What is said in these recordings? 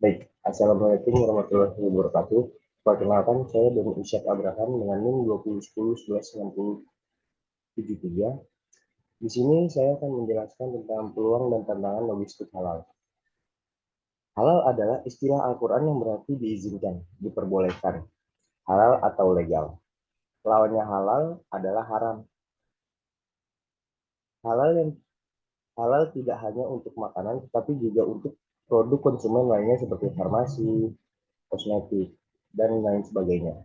Baik, Assalamualaikum warahmatullahi wabarakatuh. Perkenalkan, saya Doni Ishak Abraham dengan NIM 20101193. Di sini saya akan menjelaskan tentang peluang dan tantangan logistik halal. Halal adalah istilah Al-Quran yang berarti diizinkan, diperbolehkan, halal atau legal. Lawannya halal adalah haram. Halal yang halal tidak hanya untuk makanan, tetapi juga untuk produk konsumen lainnya seperti farmasi, kosmetik, dan lain sebagainya.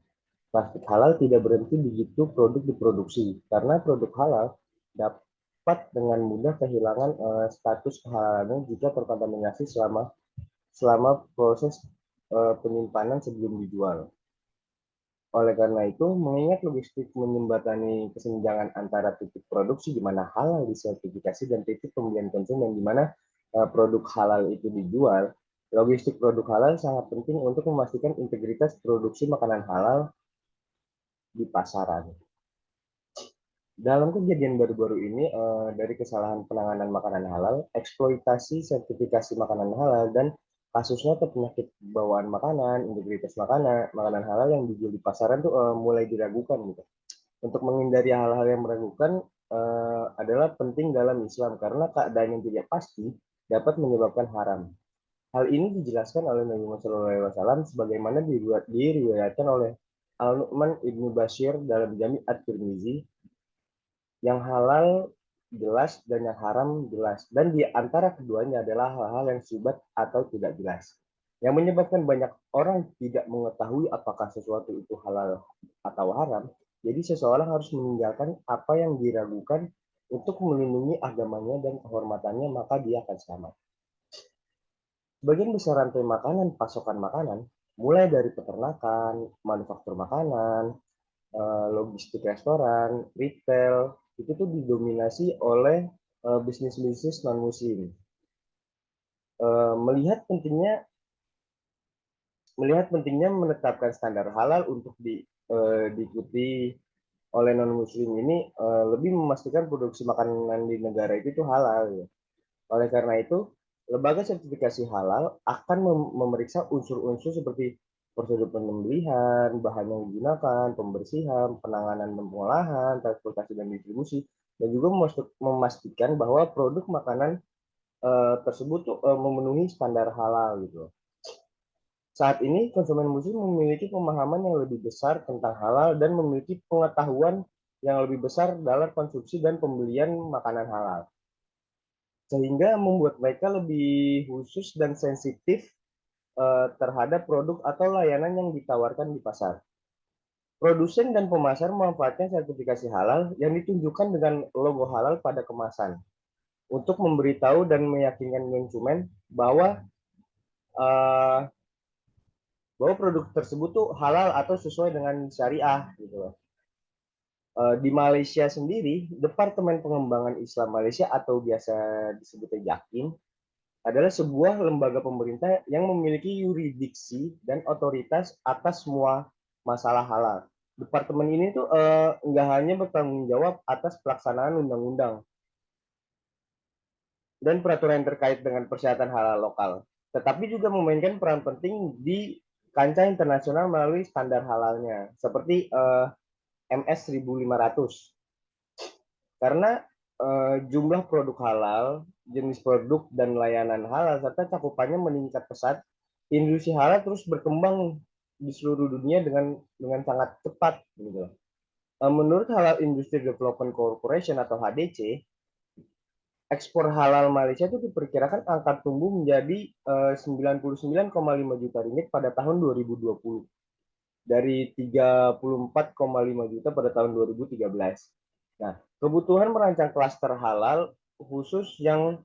Plastik halal tidak berhenti begitu produk diproduksi, karena produk halal dapat dengan mudah kehilangan status kehalalannya jika terkontaminasi selama selama proses penyimpanan sebelum dijual. Oleh karena itu, mengingat logistik menyembatani kesenjangan antara titik produksi di mana halal disertifikasi dan titik pembelian konsumen di mana produk halal itu dijual, logistik produk halal sangat penting untuk memastikan integritas produksi makanan halal di pasaran. Dalam kejadian baru-baru ini, dari kesalahan penanganan makanan halal, eksploitasi sertifikasi makanan halal, dan kasusnya ke penyakit bawaan makanan, integritas makanan halal yang dijual di pasaran tuh mulai diragukan gitu. Untuk menghindari hal-hal yang meragukan adalah penting dalam Islam karena keadaan yang tidak pasti dapat menyebabkan haram. Hal ini dijelaskan oleh Nabi Muhammad SAW sebagaimana diriwayatkan oleh Al-Nu'man Ibnu Bashir dalam Jami' At-Tirmizi, yang halal jelas dan yang haram jelas. Dan di antara keduanya adalah hal-hal yang syubhat atau tidak jelas. Yang menyebabkan banyak orang tidak mengetahui apakah sesuatu itu halal atau haram. Jadi seseorang harus meninggalkan apa yang diragukan untuk melindungi agamanya dan kehormatannya, maka dia akan selamat. Sebagian besar rantai makanan, pasokan makanan, mulai dari peternakan, manufaktur makanan, logistik restoran, retail, itu tuh didominasi oleh bisnis-bisnis non-muslim. Eh, melihat pentingnya melihat pentingnya menetapkan standar halal untuk diikuti oleh non-muslim ini, lebih memastikan produksi makanan di negara itu tuh halal ya. Oleh karena itu, lembaga sertifikasi halal akan memeriksa unsur-unsur seperti prosedur penyembelihan, bahan yang digunakan, pembersihan, penanganan dan pengolahan, transportasi dan distribusi, dan juga memastikan bahwa produk makanan tersebut tuh, memenuhi standar halal gitu. Saat ini konsumen muslim memiliki pemahaman yang lebih besar tentang halal dan memiliki pengetahuan yang lebih besar dalam konsumsi dan pembelian makanan halal, sehingga membuat mereka lebih khusus dan sensitif terhadap produk atau layanan yang ditawarkan di pasar. Produsen dan pemasar memanfaatkan sertifikasi halal yang ditunjukkan dengan logo halal pada kemasan untuk memberitahu dan meyakinkan konsumen bahwa uh, bahwa produk tersebut tuh halal atau sesuai dengan syariah gitu loh. Di Malaysia sendiri, Departemen Pengembangan Islam Malaysia atau biasa disebutnya Jakim adalah sebuah lembaga pemerintah yang memiliki yurisdiksi dan otoritas atas semua masalah halal. Departemen ini tuh nggak hanya bertanggung jawab atas pelaksanaan undang-undang dan peraturan yang terkait dengan persyaratan halal lokal, tetapi juga memainkan peran penting di kancah internasional melalui standar halalnya, seperti MS 1500. Karena jumlah produk halal, jenis produk dan layanan halal serta cakupannya meningkat pesat, industri halal terus berkembang di seluruh dunia dengan sangat cepat gitu. Menurut Halal Industry Development Corporation atau HDC, ekspor halal Malaysia itu diperkirakan akan tumbuh menjadi 99,5 juta ringgit pada tahun 2020 dari 34,5 juta pada tahun 2013. Nah, kebutuhan merancang klaster halal khusus yang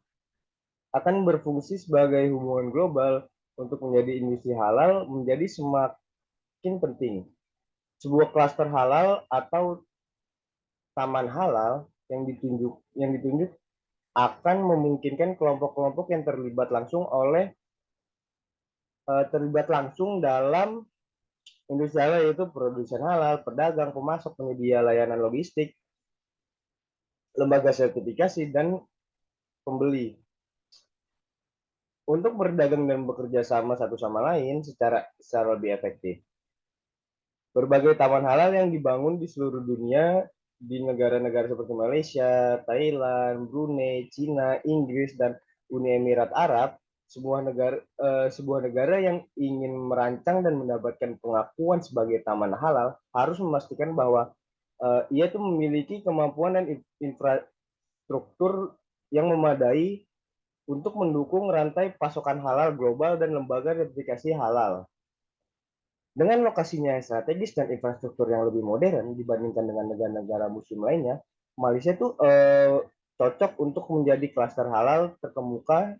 akan berfungsi sebagai hubungan global untuk menjadi industri halal menjadi semakin penting. Sebuah klaster halal atau taman halal yang ditunjuk akan memungkinkan kelompok-kelompok yang terlibat langsung dalam industri halal, yaitu produsen halal, pedagang, pemasok, penyedia layanan logistik, lembaga sertifikasi, dan pembeli. untuk berdagang dan bekerja sama satu sama lain secara lebih efektif. Berbagai taman halal yang dibangun di seluruh dunia di negara-negara seperti Malaysia, Thailand, Brunei, Cina, Inggris, dan Uni Emirat Arab, sebuah negara yang ingin merancang dan mendapatkan pengakuan sebagai taman halal harus memastikan bahwa ia itu memiliki kemampuan dan infrastruktur yang memadai untuk mendukung rantai pasokan halal global dan lembaga sertifikasi halal. Dengan lokasinya yang strategis dan infrastruktur yang lebih modern dibandingkan dengan negara-negara muslim lainnya, Malaysia itu cocok untuk menjadi klaster halal terkemuka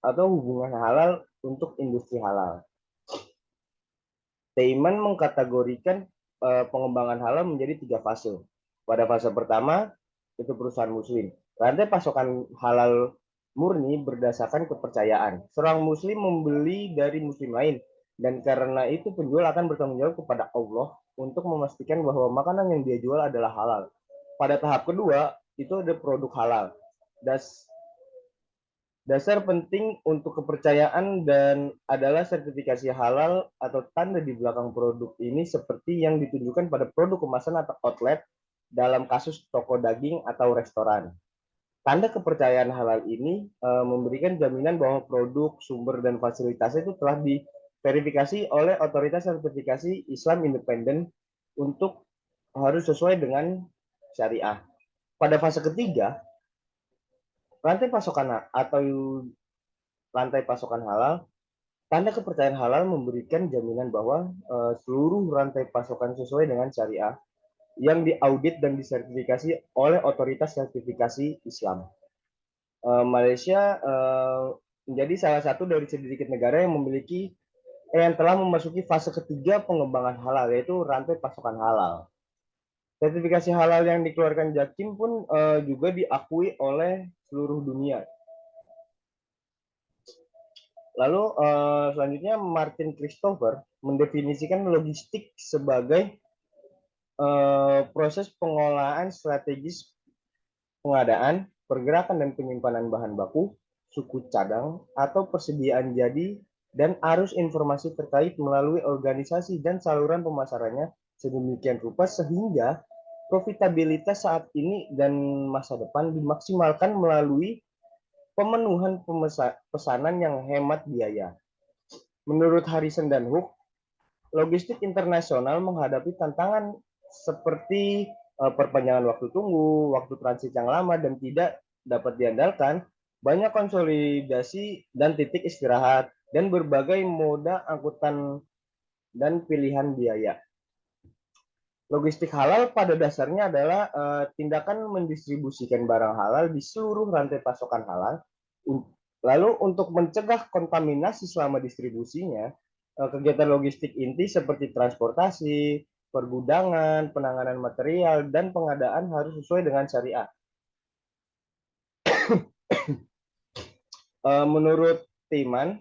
atau hubungan halal untuk industri halal. Taiman mengkategorikan pengembangan halal menjadi 3 fase. Pada fase pertama, itu perusahaan muslim. Rantai pasokan halal murni berdasarkan kepercayaan. Seorang muslim membeli dari muslim lain, dan karena itu penjual akan bertanggung jawab kepada Allah untuk memastikan bahwa makanan yang dia jual adalah halal. Pada tahap kedua, itu ada produk halal. Dasar penting untuk kepercayaan dan adalah sertifikasi halal atau tanda di belakang produk ini seperti yang ditunjukkan pada produk kemasan atau outlet dalam kasus toko daging atau restoran. Tanda kepercayaan halal ini memberikan jaminan bahwa produk, sumber, dan fasilitasnya itu telah diverifikasi oleh otoritas sertifikasi Islam independen untuk harus sesuai dengan syariah. Pada fase ketiga, rantai pasokan atau rantai pasokan halal, tanda kepercayaan halal memberikan jaminan bahwa seluruh rantai pasokan sesuai dengan syariah yang diaudit dan disertifikasi oleh otoritas sertifikasi Islam. Malaysia menjadi salah satu dari sedikit negara yang telah memasuki fase ketiga pengembangan halal, yaitu rantai pasokan halal. Sertifikasi halal yang dikeluarkan Jakim pun juga diakui oleh seluruh dunia. Lalu selanjutnya Martin Christopher mendefinisikan logistik sebagai proses pengolahan strategis pengadaan, pergerakan dan penyimpanan bahan baku, suku cadang, atau persediaan jadi dan arus informasi terkait melalui organisasi dan saluran pemasarannya sedemikian rupa sehingga profitabilitas saat ini dan masa depan dimaksimalkan melalui pemenuhan pesanan yang hemat biaya. Menurut Harrison dan Hook, logistik internasional menghadapi tantangan seperti perpanjangan waktu tunggu, waktu transit yang lama dan tidak dapat diandalkan, banyak konsolidasi dan titik istirahat, dan berbagai moda angkutan dan pilihan biaya. Logistik halal pada dasarnya adalah tindakan mendistribusikan barang halal di seluruh rantai pasokan halal. Lalu untuk mencegah kontaminasi selama distribusinya, kegiatan logistik inti seperti transportasi, pergudangan, penanganan material, dan pengadaan harus sesuai dengan syariah. Menurut Timan,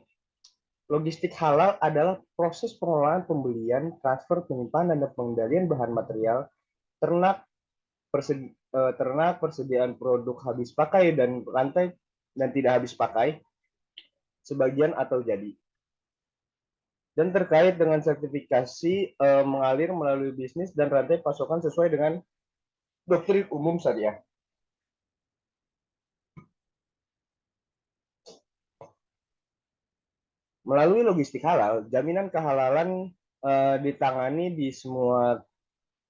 logistik halal adalah proses pengolahan, pembelian, transfer, penyimpanan, dan pengendalian bahan material, ternak, persediaan produk habis pakai dan rantai dan tidak habis pakai, sebagian atau jadi. Dan terkait dengan sertifikasi mengalir melalui bisnis dan rantai pasokan sesuai dengan doktrin umum syariah. Melalui logistik halal, jaminan kehalalan ditangani di semua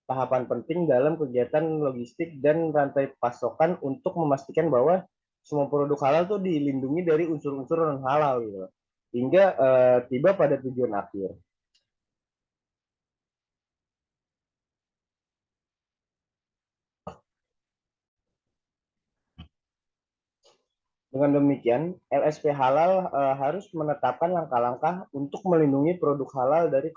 tahapan penting dalam kegiatan logistik dan rantai pasokan untuk memastikan bahwa semua produk halal itu dilindungi dari unsur-unsur non halal gitu hingga tiba pada tujuan akhir. Dengan demikian, LSP halal harus menetapkan langkah-langkah untuk melindungi produk halal dari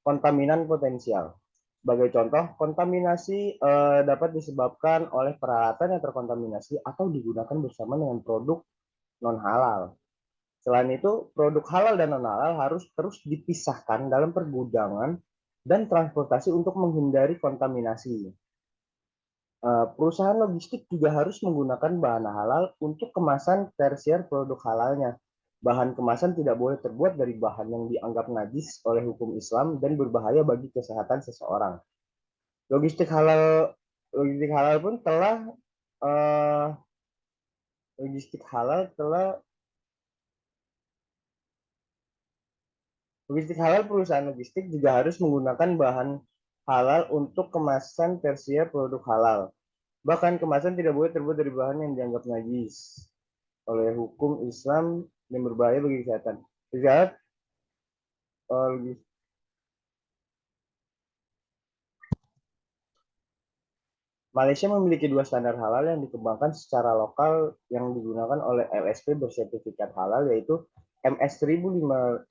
kontaminan potensial. Sebagai contoh, kontaminasi dapat disebabkan oleh peralatan yang terkontaminasi atau digunakan bersama dengan produk non halal. Selain itu, produk halal dan non halal harus terus dipisahkan dalam pergudangan dan transportasi untuk menghindari kontaminasi. Perusahaan logistik juga harus menggunakan bahan halal untuk kemasan tersier produk halalnya. Bahan kemasan tidak boleh terbuat dari bahan yang dianggap najis oleh hukum Islam dan berbahaya bagi kesehatan seseorang. Logistik halal logistik halal pun telah uh, logistik halal telah Logistik halal perusahaan logistik juga harus menggunakan bahan halal untuk kemasan tersier produk halal. Bahkan kemasan tidak boleh terbuat dari bahan yang dianggap najis oleh hukum Islam yang berbahaya bagi kesehatan. Lihat, Malaysia memiliki dua standar halal yang dikembangkan secara lokal yang digunakan oleh LSP bersertifikat halal, yaitu MS 1900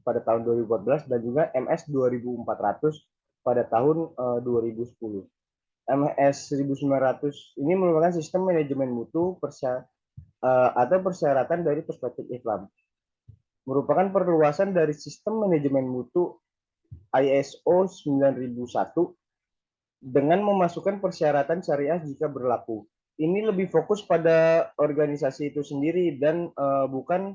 pada tahun 2014 dan juga MS 2400 pada tahun 2010. MS 1900 ini merupakan sistem manajemen mutu atau persyaratan dari perspektif Islam. Merupakan perluasan dari sistem manajemen mutu ISO 9001 dengan memasukkan persyaratan syariah jika berlaku. Ini lebih fokus pada organisasi itu sendiri dan bukan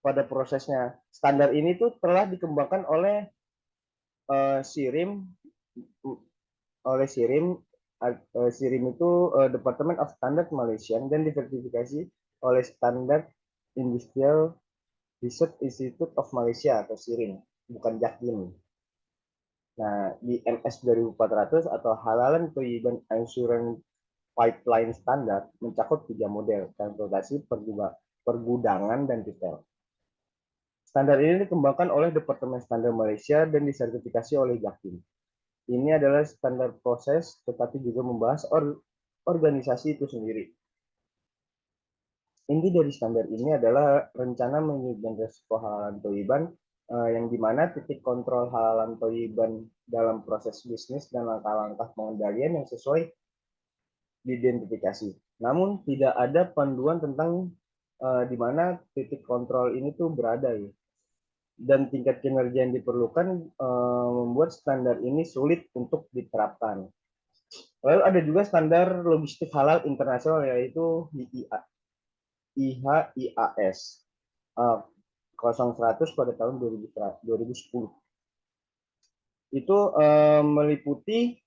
pada prosesnya. Standar ini tuh telah dikembangkan oleh SIRIM SIRIM. SIRIM itu Department of Standard Malaysia dan disertifikasi oleh Standard Industrial Research Institute of Malaysia atau SIRIM, bukan JAKIM. Nah, di MS 2400 atau Halalan Thayyiban Insurance Pipeline Standard mencakup tiga model, transportasi, pergudangan, dan retail. Standar ini dikembangkan oleh Departemen Standar Malaysia dan disertifikasi oleh JAKIM. Ini adalah standar proses, tetapi juga membahas organisasi itu sendiri. Inti dari standar ini adalah rencana manajemen resiko halalan thayyiban yang dimana titik kontrol halalan thayyiban dalam proses bisnis dan langkah-langkah pengendalian yang sesuai diidentifikasi. Namun tidak ada panduan tentang di mana titik kontrol ini tuh berada ya. Dan tingkat kinerja yang diperlukan membuat standar ini sulit untuk diterapkan. Lalu ada juga standar logistik halal internasional yaitu IHIAS 0100 pada tahun 2010. Itu meliputi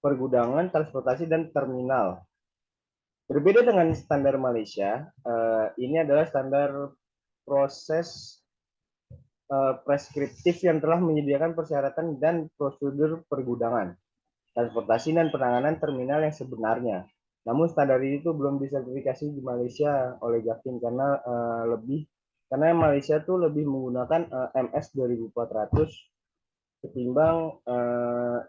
pergudangan, transportasi, dan terminal. Berbeda dengan standar Malaysia, ini adalah standar proses preskriptif yang telah menyediakan persyaratan dan prosedur pergudangan, transportasi, dan penanganan terminal yang sebenarnya. Namun standar ini tuh belum disertifikasi di Malaysia oleh JAKIM karena Malaysia tuh lebih menggunakan MS 2400 ketimbang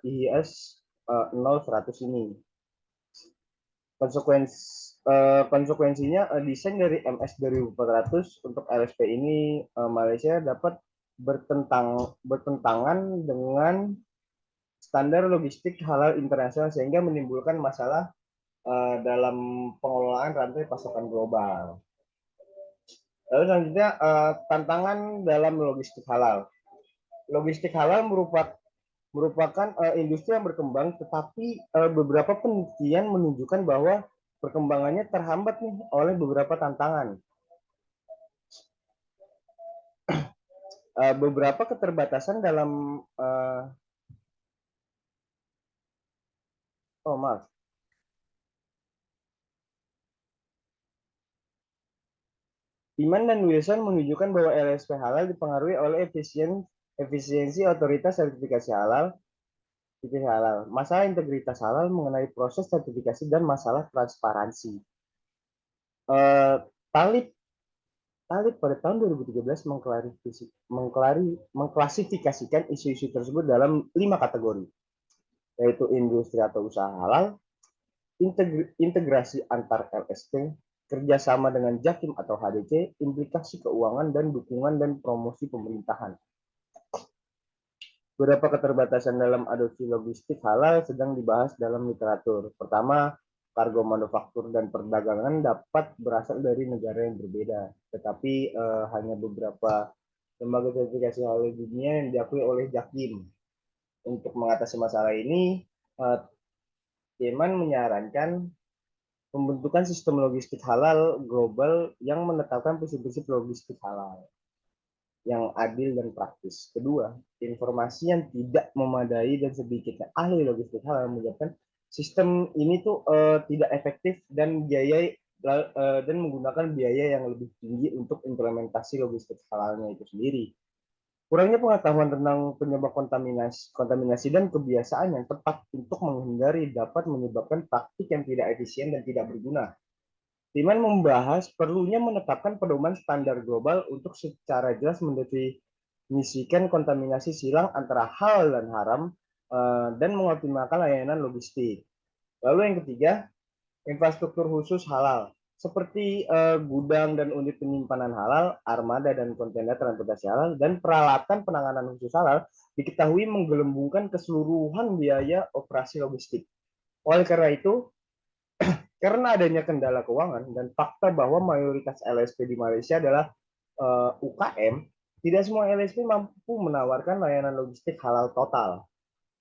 IHS 0100 ini. Konsekuensinya desain dari MS 2400 untuk LSP ini Malaysia dapat bertentangan dengan standar logistik halal internasional sehingga menimbulkan masalah dalam pengelolaan rantai pasokan global. Lalu selanjutnya tantangan dalam logistik halal. Logistik halal merupakan industri yang berkembang, tetapi beberapa penelitian menunjukkan bahwa perkembangannya terhambat nih oleh beberapa tantangan. Beberapa keterbatasan dalam oh maaf. Iman dan Wilson menunjukkan bahwa LSP halal dipengaruhi oleh efisiensi otoritas sertifikasi halal, masalah integritas halal mengenai proses sertifikasi, dan masalah transparansi. Talib Talib pada tahun 2013 mengklasifikasikan isu-isu tersebut dalam 5 kategori, yaitu industri atau usaha halal, integrasi antar LSP, kerjasama dengan JAKIM atau HDC, implikasi keuangan, dan dukungan dan promosi pemerintahan. Beberapa keterbatasan dalam adopsi logistik halal sedang dibahas dalam literatur. Pertama, kargo manufaktur dan perdagangan dapat berasal dari negara yang berbeda, tetapi hanya beberapa lembaga sertifikasi halal dunia yang diakui oleh JAKIM. Untuk mengatasi masalah ini, Kemen menyarankan pembentukan sistem logistik halal global yang menetapkan prinsip-prinsip logistik halal yang adil dan praktis. Kedua, informasi yang tidak memadai dan sedikitnya ahli logistik halal menyebabkan sistem ini tuh tidak efektif dan dan menggunakan biaya yang lebih tinggi untuk implementasi logistik halalnya itu sendiri. Kurangnya pengetahuan tentang penyebab kontaminasi dan kebiasaan yang tepat untuk menghindari dapat menyebabkan praktik yang tidak efisien dan tidak berguna. Timan membahas perlunya menetapkan pedoman standar global untuk secara jelas mendefinisikan kontaminasi silang antara halal dan haram dan mengoptimalkan layanan logistik. Lalu yang ketiga, infrastruktur khusus halal seperti gudang dan unit penyimpanan halal, armada dan kontainer transportasi halal, dan peralatan penanganan khusus halal diketahui menggelembungkan keseluruhan biaya operasi logistik. Oleh karena itu, karena adanya kendala keuangan dan fakta bahwa mayoritas LSP di Malaysia adalah UKM, tidak semua LSP mampu menawarkan layanan logistik halal total.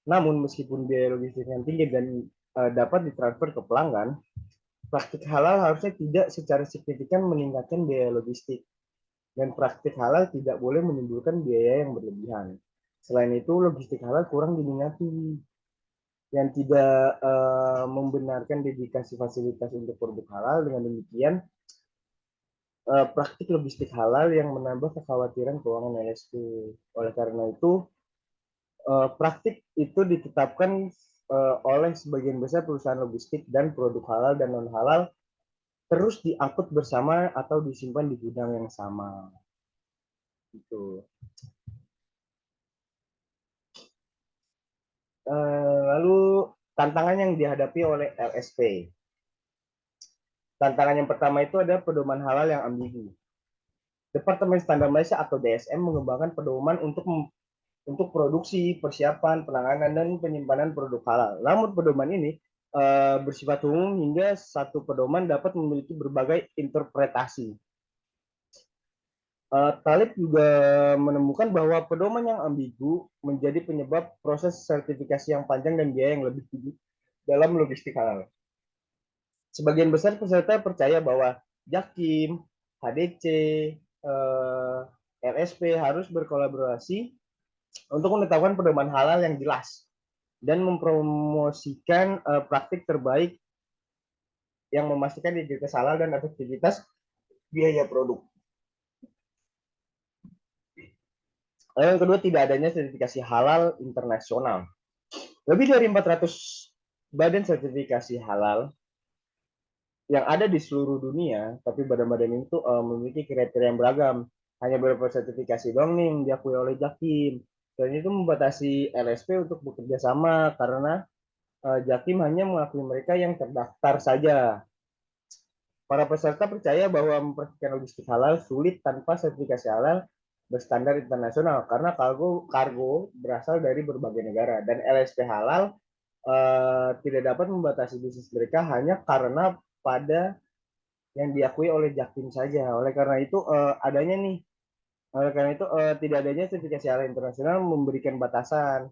Namun meskipun biaya logistik yang tinggi dan dapat ditransfer ke pelanggan, praktik halal harusnya tidak secara signifikan meningkatkan biaya logistik dan praktik halal tidak boleh menimbulkan biaya yang berlebihan. Selain itu, logistik halal kurang diminati yang tidak membenarkan dedikasi fasilitas untuk produk halal. Dengan demikian, praktik logistik halal yang menambah kekhawatiran keuangan LSP. Oleh karena itu, praktik itu ditetapkan oleh sebagian besar perusahaan logistik dan produk halal dan non halal terus diangkut bersama atau disimpan di gudang yang sama. Gitu. Lalu tantangan yang dihadapi oleh LSP. Tantangan yang pertama itu ada pedoman halal yang ambigu. Departemen Standar Malaysia atau DSM mengembangkan pedoman untuk produksi, persiapan, penanganan, dan penyimpanan produk halal. Namun pedoman ini bersifat umum hingga satu pedoman dapat memiliki berbagai interpretasi. Talib juga menemukan bahwa pedoman yang ambigu menjadi penyebab proses sertifikasi yang panjang dan biaya yang lebih tinggi dalam logistik halal. Sebagian besar peserta percaya bahwa Jakim, HDC, LSP harus berkolaborasi untuk menetapkan pedoman halal yang jelas dan mempromosikan praktik terbaik yang memastikan identitas halal dan efektivitas biaya produk. Yang kedua, tidak adanya sertifikasi halal internasional. Lebih dari 400 badan sertifikasi halal yang ada di seluruh dunia, tapi badan-badan ini tuh memiliki kriteria yang beragam. Hanya beberapa sertifikasi doang nih yang diakui oleh Jakim. Dan itu membatasi LSP untuk bekerja sama karena Jakim hanya mengakui mereka yang terdaftar saja. Para peserta percaya bahwa mempraktikkan logistik halal sulit tanpa sertifikasi halal berstandar internasional karena kargo berasal dari berbagai negara dan LSP halal tidak dapat membatasi bisnis mereka hanya karena pada yang diakui oleh Jaktim saja. Oleh karena itu tidak adanya sertifikasi halal internasional memberikan batasan.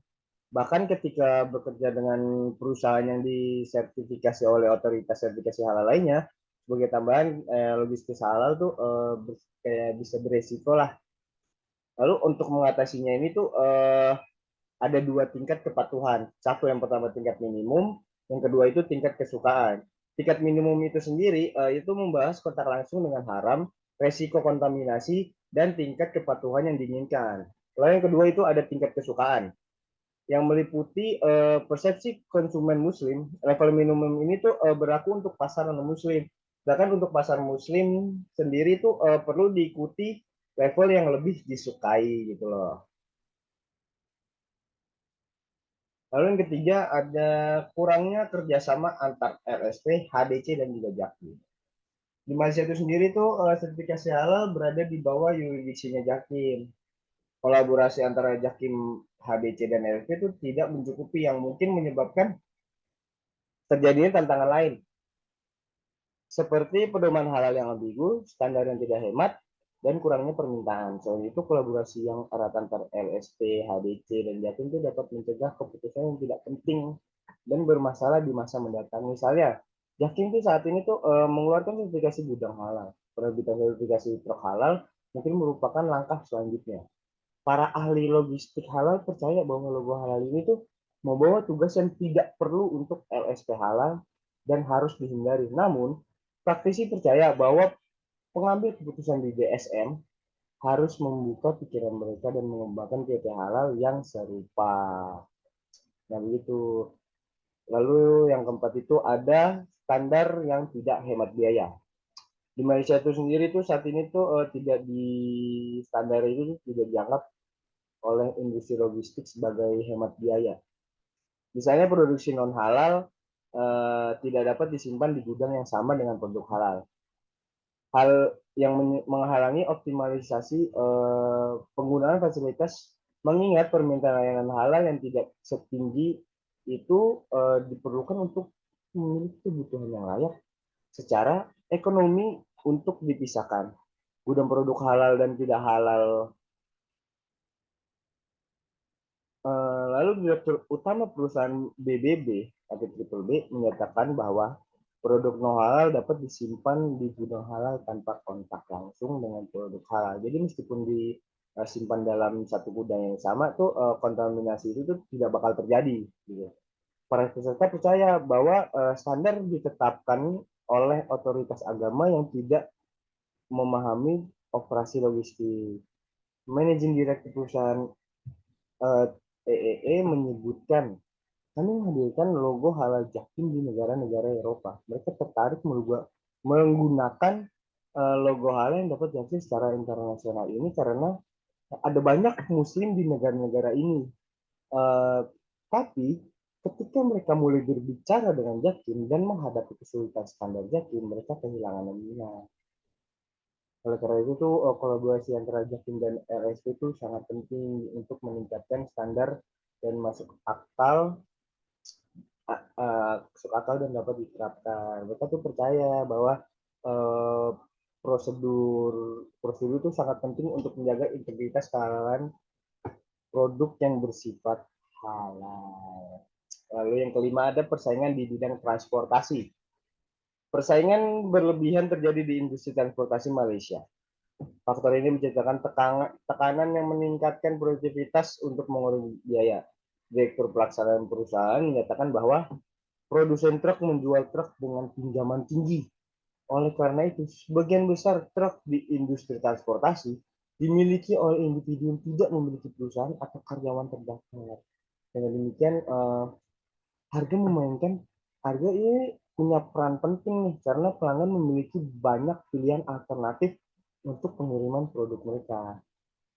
Bahkan ketika bekerja dengan perusahaan yang disertifikasi oleh otoritas sertifikasi halal lainnya, sebagai tambahan logistik halal tuh kayak bisa beresiko lah. Lalu untuk mengatasinya ini tuh ada dua tingkat kepatuhan. Satu yang pertama tingkat minimum, yang kedua itu tingkat kesukaan. Tingkat minimum itu sendiri itu membahas kontak langsung dengan haram, resiko kontaminasi, dan tingkat kepatuhan yang diinginkan. Lalu yang kedua itu ada tingkat kesukaan yang meliputi persepsi konsumen muslim. Level minimum ini tuh berlaku untuk pasar non muslim. Bahkan untuk pasar muslim sendiri tuh perlu diikuti level yang lebih disukai gitu loh. Lalu yang ketiga ada kurangnya kerjasama antar LSP, HDC dan juga Jakim. Di Malaysia itu sendiri tuh sertifikasi halal berada di bawah yurisdiksinya Jakim. Kolaborasi antara Jakim, HDC dan LSP itu tidak mencukupi yang mungkin menyebabkan terjadinya tantangan lain seperti pedoman halal yang ambigu, standar yang tidak hemat, dan kurangnya permintaan. Selain itu, kolaborasi yang erat antar LSP, HDC, dan Jatim itu dapat mencegah keputusan yang tidak penting dan bermasalah di masa mendatang. Misalnya, Jakim tuh saat ini tuh mengeluarkan sertifikasi gudang halal. Penerbitan sertifikasi truk halal mungkin merupakan langkah selanjutnya. Para ahli logistik halal percaya bahwa logo halal ini tuh membawa tugas yang tidak perlu untuk LSP halal dan harus dihindari. Namun, praktisi percaya bahwa pengambil keputusan di DSM harus membuka pikiran mereka dan mengembangkan PT halal yang serupa. Nah, begitu. Lalu yang keempat itu ada standar yang tidak hemat biaya. Di Malaysia itu sendiri tuh saat ini tuh tidak di standar itu tidak dianggap oleh industri logistik sebagai hemat biaya. Misalnya produksi non halal tidak dapat disimpan di gudang yang sama dengan produk halal. Hal yang menghalangi optimalisasi penggunaan fasilitas, mengingat permintaan layanan halal yang tidak setinggi itu diperlukan untuk memiliki kebutuhan yang layak secara ekonomi untuk dipisahkan. Gudang produk halal dan tidak halal. Lalu Direktur Utama perusahaan BBB atau Triple B menyatakan bahwa produk non halal dapat disimpan di gudang halal tanpa kontak langsung dengan produk halal. Jadi meskipun disimpan dalam satu gudang yang sama tuh kontaminasi itu tuh tidak bakal terjadi. Gitu. Para peserta percaya bahwa standar ditetapkan oleh otoritas agama yang tidak memahami operasi logistik. Managing Direktur perusahaan EEE menyebutkan, kami menghadirkan logo halal Jakim di negara-negara Eropa. Mereka tertarik menggunakan logo halal yang dapat diakses secara internasional ini karena ada banyak muslim di negara-negara ini. Uh, tapi ketika mereka mulai berbicara dengan Jakim dan menghadapi kesulitan standar Jakim, mereka kehilangan minat. Oleh karena itu tuh kolaborasi antara Jakim dan LSP itu sangat penting untuk meningkatkan standar dan masuk akal dan dapat diterapkan. Mereka tuh percaya bahwa uh, prosedur prosedur itu sangat penting untuk menjaga integritas kehalalan produk yang bersifat halal. Lalu yang kelima ada persaingan di bidang transportasi. Persaingan berlebihan terjadi di industri transportasi Malaysia. Faktor ini menciptakan tekanan yang meningkatkan produktivitas untuk mengurangi biaya. Direktur pelaksanaan perusahaan menyatakan bahwa produsen truk menjual truk dengan pinjaman tinggi. Oleh karena itu, sebagian besar truk di industri transportasi dimiliki oleh individu yang tidak memiliki perusahaan atau karyawan terdaftar. Dengan demikian, harga memainkan harga ini punya peran penting nih karena pelanggan memiliki banyak pilihan alternatif untuk pengiriman produk mereka.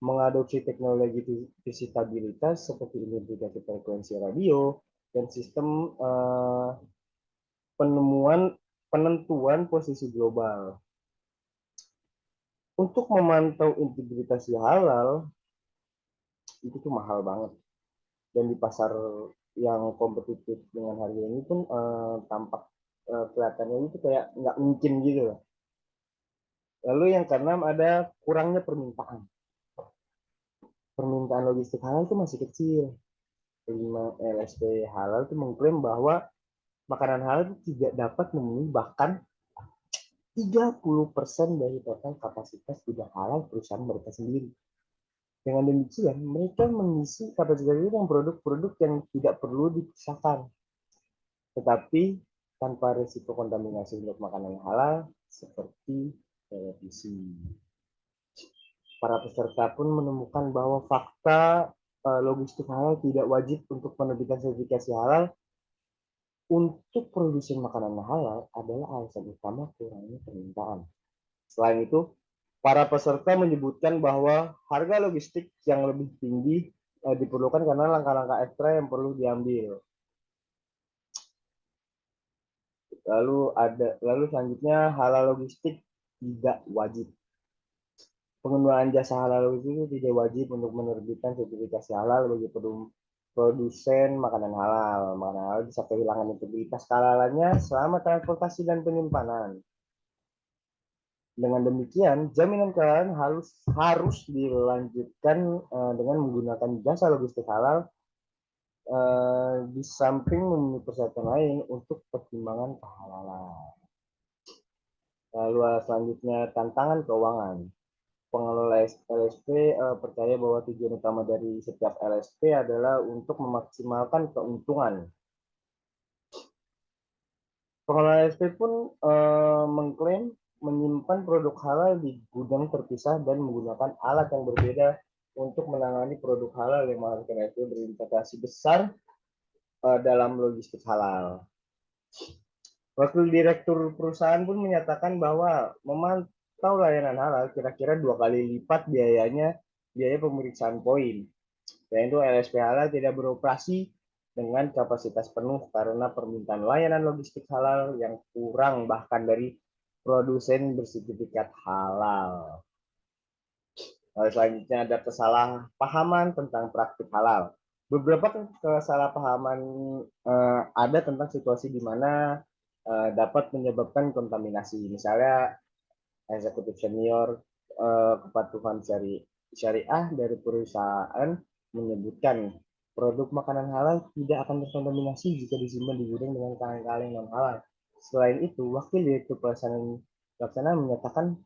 Mengadopsi teknologi visitabilitas seperti identifikasi frekuensi radio dan sistem penentuan posisi global. Untuk memantau integritas halal itu tuh mahal banget, dan di pasar yang kompetitif dengan harga ini pun tampak kelihatannya itu kayak nggak mungkin gitu loh. Lalu yang keenam ada kurangnya permintaan. Permintaan logistik halal itu masih kecil. 5 LSP halal itu mengklaim bahwa makanan halal itu tidak dapat memenuhi bahkan 30% dari total kapasitas gudang halal perusahaan mereka sendiri. Dengan demikian, mereka mengisi kapasitas itu dengan produk-produk yang tidak perlu dipisahkan, tetapi tanpa risiko kontaminasi untuk makanan halal seperti televisi. Para peserta pun menemukan bahwa fakta logistik halal tidak wajib untuk penerbitan sertifikasi halal untuk produsen makanan halal adalah alasan utama kurangnya permintaan. Selain itu, para peserta menyebutkan bahwa harga logistik yang lebih tinggi diperlukan karena langkah-langkah ekstra yang perlu diambil. Lalu selanjutnya halal logistik tidak wajib. Penggunaan jasa halal itu tidak wajib untuk menerbitkan sertifikasi halal bagi produsen makanan halal. Makanan halal bisa kehilangan integritas kehalalannya selama transportasi dan penyimpanan. Dengan demikian, jaminan kehalalan harus dilanjutkan dengan menggunakan jasa logistik halal di samping memenuhi persyaratan lain untuk pertimbangan kehalalan. Lalu selanjutnya tantangan keuangan. Pengelola LSP percaya bahwa tujuan utama dari setiap LSP adalah untuk memaksimalkan keuntungan. Pengelola LSP pun mengklaim menyimpan produk halal di gudang terpisah dan menggunakan alat yang berbeda untuk menangani produk halal yang menghasilkan LSP berimplikasi besar dalam logistik halal. Wakil direktur perusahaan pun menyatakan bahwa memantau layanan halal kira-kira 2 kali lipat biaya pemeriksaan poin. Yaitu LSP halal tidak beroperasi dengan kapasitas penuh karena permintaan layanan logistik halal yang kurang bahkan dari produsen bersertifikat halal. Lalu selanjutnya ada kesalahpahaman tentang praktik halal. Beberapa kesalahpahaman ada tentang situasi di mana dapat menyebabkan kontaminasi. Misalnya eksekutif senior kepatuhan syariah dari perusahaan menyebutkan produk makanan halal tidak akan terkontaminasi jika disimpan di gudang dengan kaleng-kaleng non halal. Selain itu, wakil direktur pelaksana menyatakan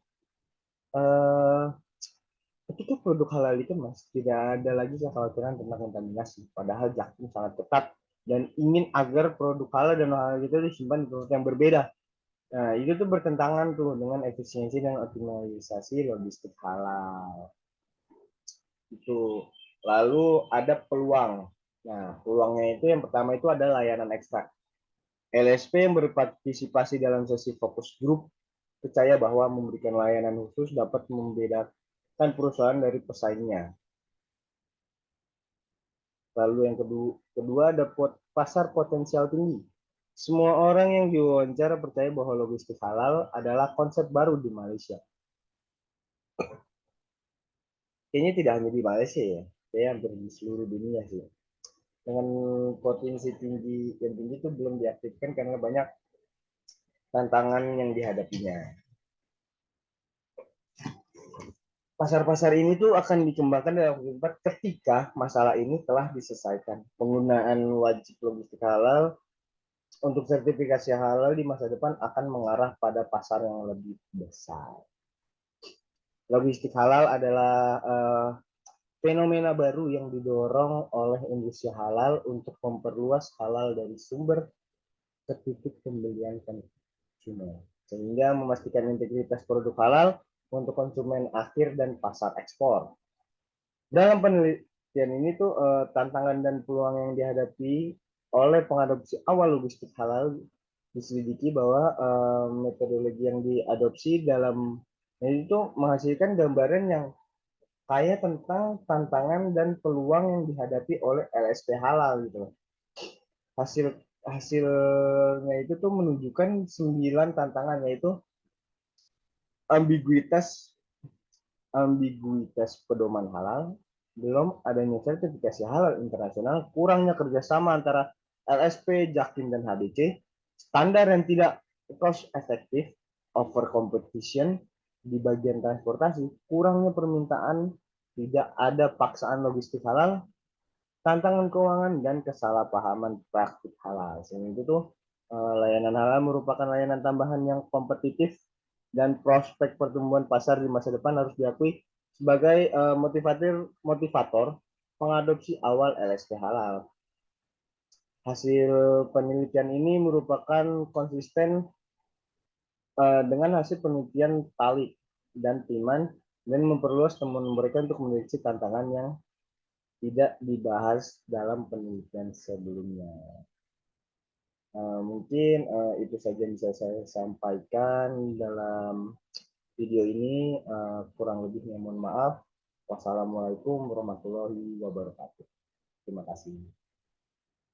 eh, ketika produk halal dikemas, tidak ada lagi kekhawatiran tentang kontaminasi. Padahal Jaktim sangat ketat dan ingin agar produk halal dan non halal itu disimpan di tempat yang berbeda. Nah, itu tuh bertentangan tuh dengan efisiensi dan optimalisasi logistik halal. Itu. Lalu ada peluang. Nah, peluangnya itu yang pertama itu ada layanan ekstra. LSP yang berpartisipasi dalam sesi fokus grup percaya bahwa memberikan layanan khusus dapat membedakan perusahaan dari pesaingnya. Lalu yang kedua ada pasar potensial tinggi. Semua orang yang diwawancara percaya bahwa logistik halal adalah konsep baru di Malaysia. Kayaknya tidak hanya di Malaysia ya, kayak hampir di seluruh dunia sih. Dengan potensi tinggi yang tinggi itu belum diaktifkan karena banyak tantangan yang dihadapinya. Pasar-pasar ini tuh akan dikembangkan dalam tempat ketika masalah ini telah diselesaikan. Penggunaan wajib logistik halal untuk sertifikasi halal di masa depan akan mengarah pada pasar yang lebih besar. Logistik halal adalah fenomena baru yang didorong oleh industri halal untuk memperluas halal dari sumber ke titik pembelian konsumen, sehingga memastikan integritas produk halal untuk konsumen akhir dan pasar ekspor. Dalam penelitian ini tuh tantangan dan peluang yang dihadapi oleh pengadopsi awal logistik halal diselidiki bahwa metodologi yang diadopsi dalam itu menghasilkan gambaran yang kaya tentang tantangan dan peluang yang dihadapi oleh LSP halal gitu. Hasil hasilnya itu tuh menunjukkan 9 tantangan yaitu ambiguitas ambiguitas pedoman halal, belum adanya sertifikasi halal internasional, kurangnya kerjasama antara LSP, Jaktim, dan HBC, standar yang tidak cost efektif, over competition di bagian transportasi, kurangnya permintaan, tidak ada paksaan logistik halal, tantangan keuangan, dan kesalahpahaman praktik halal. Sehingga itu tuh layanan halal merupakan layanan tambahan yang kompetitif dan prospek pertumbuhan pasar di masa depan harus diakui sebagai motivator pengadopsi awal LSP halal. Hasil penelitian ini merupakan konsisten dengan hasil penelitian Tali dan Timan dan memperluas temuan mereka untuk mendeteksi tantangan yang tidak dibahas dalam penelitian sebelumnya. Mungkin itu saja yang bisa saya sampaikan dalam video ini. Kurang lebihnya mohon maaf. Wassalamualaikum warahmatullahi wabarakatuh. Terima kasih.